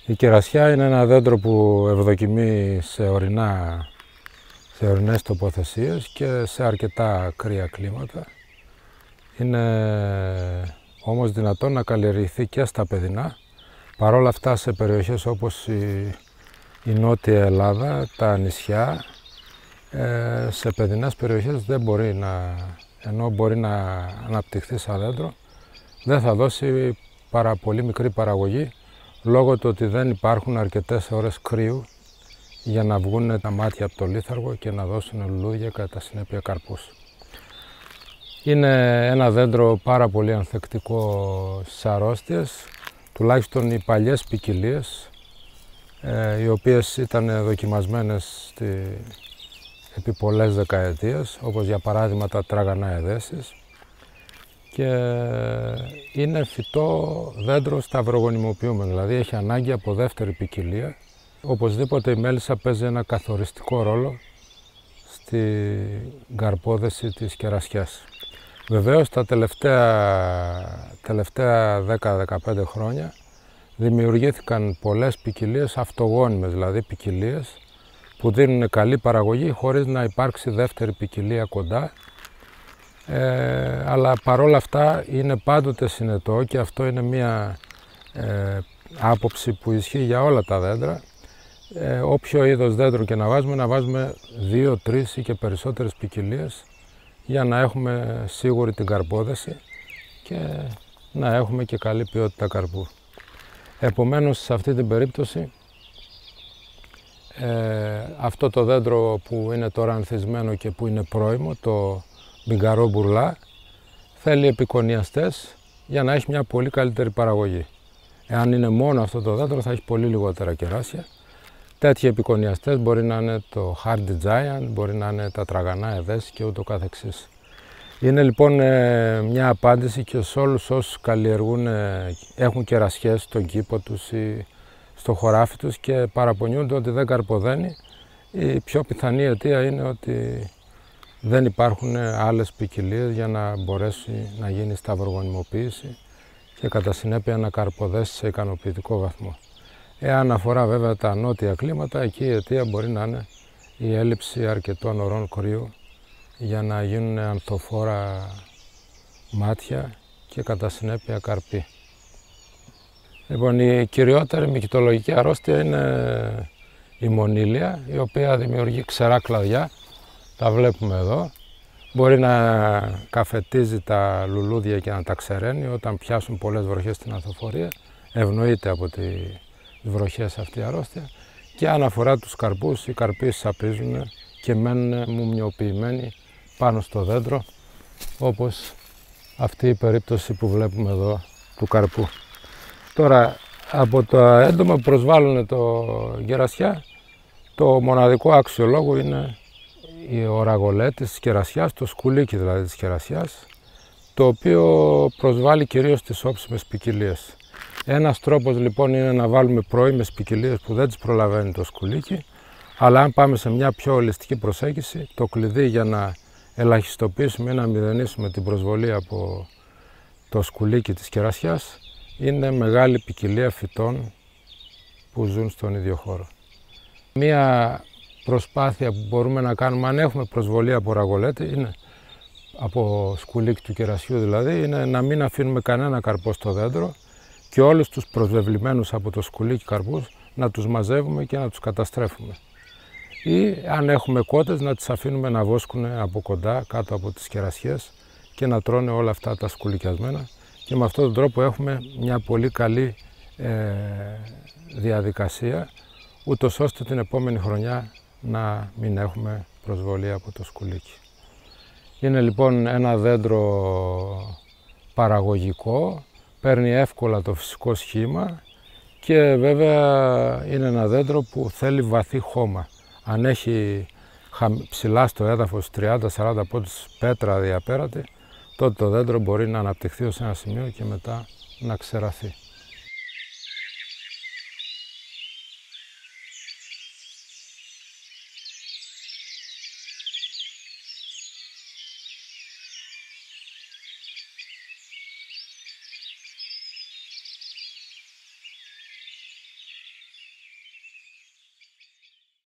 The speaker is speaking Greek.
Η κερασιά είναι ένα δέντρο που ευδοκιμεί σε ορεινές τοποθεσίες και σε αρκετά κρύα κλίματα. Είναι όμως δυνατόν να καλλιεργηθεί και στα παιδινά. Παρ' όλα αυτά σε περιοχές όπως η Νότια Ελλάδα, τα νησιά, σε παιδινές περιοχές δεν μπορεί ενώ μπορεί να αναπτυχθεί σαν δέντρο, δεν θα δώσει πάρα πολύ μικρή παραγωγή λόγω του ότι δεν υπάρχουν αρκετές ώρες κρύου για να βγουν τα μάτια από το λίθαργο και να δώσουν λουλούδια κατά συνέπεια καρπούς. Είναι ένα δέντρο πάρα πολύ ανθεκτικό στις αρρώστιες, τουλάχιστον οι παλιές ποικιλίες, οι οποίες ήταν δοκιμασμένες επί πολλές δεκαετίες, όπως για παράδειγμα τα τραγανά εδέσεις, και είναι φυτό δέντρο σταυρογονιμοποιούμενο, δηλαδή έχει ανάγκη από δεύτερη ποικιλία. Οπωσδήποτε η μέλισσα παίζει ένα καθοριστικό ρόλο στην καρπόδεση της κερασιάς. Βεβαίως τα τελευταία 10-15 χρόνια δημιουργήθηκαν πολλές ποικιλίες αυτογόνιμες, δηλαδή ποικιλίες που δίνουν καλή παραγωγή χωρίς να υπάρξει δεύτερη ποικιλία κοντά. Αλλά παρόλα αυτά είναι πάντοτε συνετό και αυτό είναι μια άποψη που ισχύει για όλα τα δέντρα. Όποιο είδος δέντρο και να βάζουμε 2, 3 ή και περισσότερες ποικιλίες για να έχουμε σίγουρη την καρπόδεση και να έχουμε και καλή ποιότητα καρπού. Επομένως, σε αυτή την περίπτωση, αυτό το δέντρο που είναι τώρα ανθισμένο και που είναι πρώιμο, το μπιγκαρό μπουρλά, θέλει επικονιαστές για να έχει μια πολύ καλύτερη παραγωγή. Εάν είναι μόνο αυτό το δέντρο θα έχει πολύ λιγότερα κεράσια. Τέτοιοι επικονιαστές μπορεί να είναι το Hardy Giant, μπορεί να είναι τα τραγανά εδέση και ούτω καθεξής. Είναι λοιπόν μια απάντηση και σε όλους όσους καλλιεργούν, έχουν κερασιές στον κήπο τους ή στο χωράφι τους και παραπονιούνται ότι δεν καρποδένει. Η πιο πιθανή αιτία είναι ότι δεν υπάρχουν άλλες ποικιλίες για να μπορέσει να γίνει σταυρογονιμοποίηση και κατά συνέπεια να καρποδέσει σε ικανοποιητικό βαθμό. Εάν αφορά βέβαια τα νότια κλίματα, εκεί η αιτία μπορεί να είναι η έλλειψη αρκετών ωρών κρύου για να γίνουν ανθοφόρα μάτια και κατά συνέπεια καρποί. Λοιπόν, η κυριότερη μυκητολογική αρρώστια είναι η μονήλια, η οποία δημιουργεί ξερά κλαδιά, τα βλέπουμε εδώ. Μπορεί να καφετίζει τα λουλούδια και να τα ξεραίνει όταν πιάσουν πολλές βροχές στην ανθοφορία. Ευνοείται από τις βροχές αυτή η αρρώστια. Και αν αφορά τους καρπούς, οι καρποί σαπίζουν και μένουν μουμιοποιημένοι πάνω στο δέντρο, όπως αυτή η περίπτωση που βλέπουμε εδώ του καρπού. Τώρα, από τα έντομα που προσβάλλουν το κερασιά, το μοναδικό άξιο λόγου είναι ο ραγολέτης της κερασιάς, το σκουλίκι δηλαδή της κερασιάς, το οποίο προσβάλλει κυρίως τις όψιμες ποικιλίες. Ένας τρόπος λοιπόν είναι να βάλουμε πρώιμες ποικιλίες που δεν τις προλαβαίνει το σκουλίκι, αλλά αν πάμε σε μια πιο ολιστική προσέγγιση, το κλειδί για να ελαχιστοποιήσουμε ή να μηδενίσουμε την προσβολή από το σκουλίκι της κερασιάς είναι μεγάλη ποικιλία φυτών που ζουν στον ίδιο χώρο. Μία προσπάθεια που μπορούμε να κάνουμε αν έχουμε προσβολή από ραγολέτη, είναι από σκουλίκι του κερασιού δηλαδή, είναι να μην αφήνουμε κανένα καρπό στο δέντρο και όλους τους προσβεβλημένους από το σκουλίκι καρπούς να τους μαζεύουμε και να τους καταστρέφουμε. Ή αν έχουμε κότες να τις αφήνουμε να βόσκουν από κοντά κάτω από τις κερασιές και να τρώνε όλα αυτά τα σκουλικιασμένα και με αυτόν τον τρόπο έχουμε μια πολύ καλή διαδικασία ούτως ώστε την επόμενη χρονιά να μην έχουμε προσβολή από το σκουλίκι. Είναι λοιπόν ένα δέντρο παραγωγικό, παίρνει εύκολα το φυσικό σχήμα και βέβαια είναι ένα δέντρο που θέλει βαθύ χώμα. Αν έχει ψηλά στο έδαφος 30-40 πόντους πέτρα διαπέρατη, τότε το δέντρο μπορεί να αναπτυχθεί ως ένα σημείο και μετά να ξεραθεί.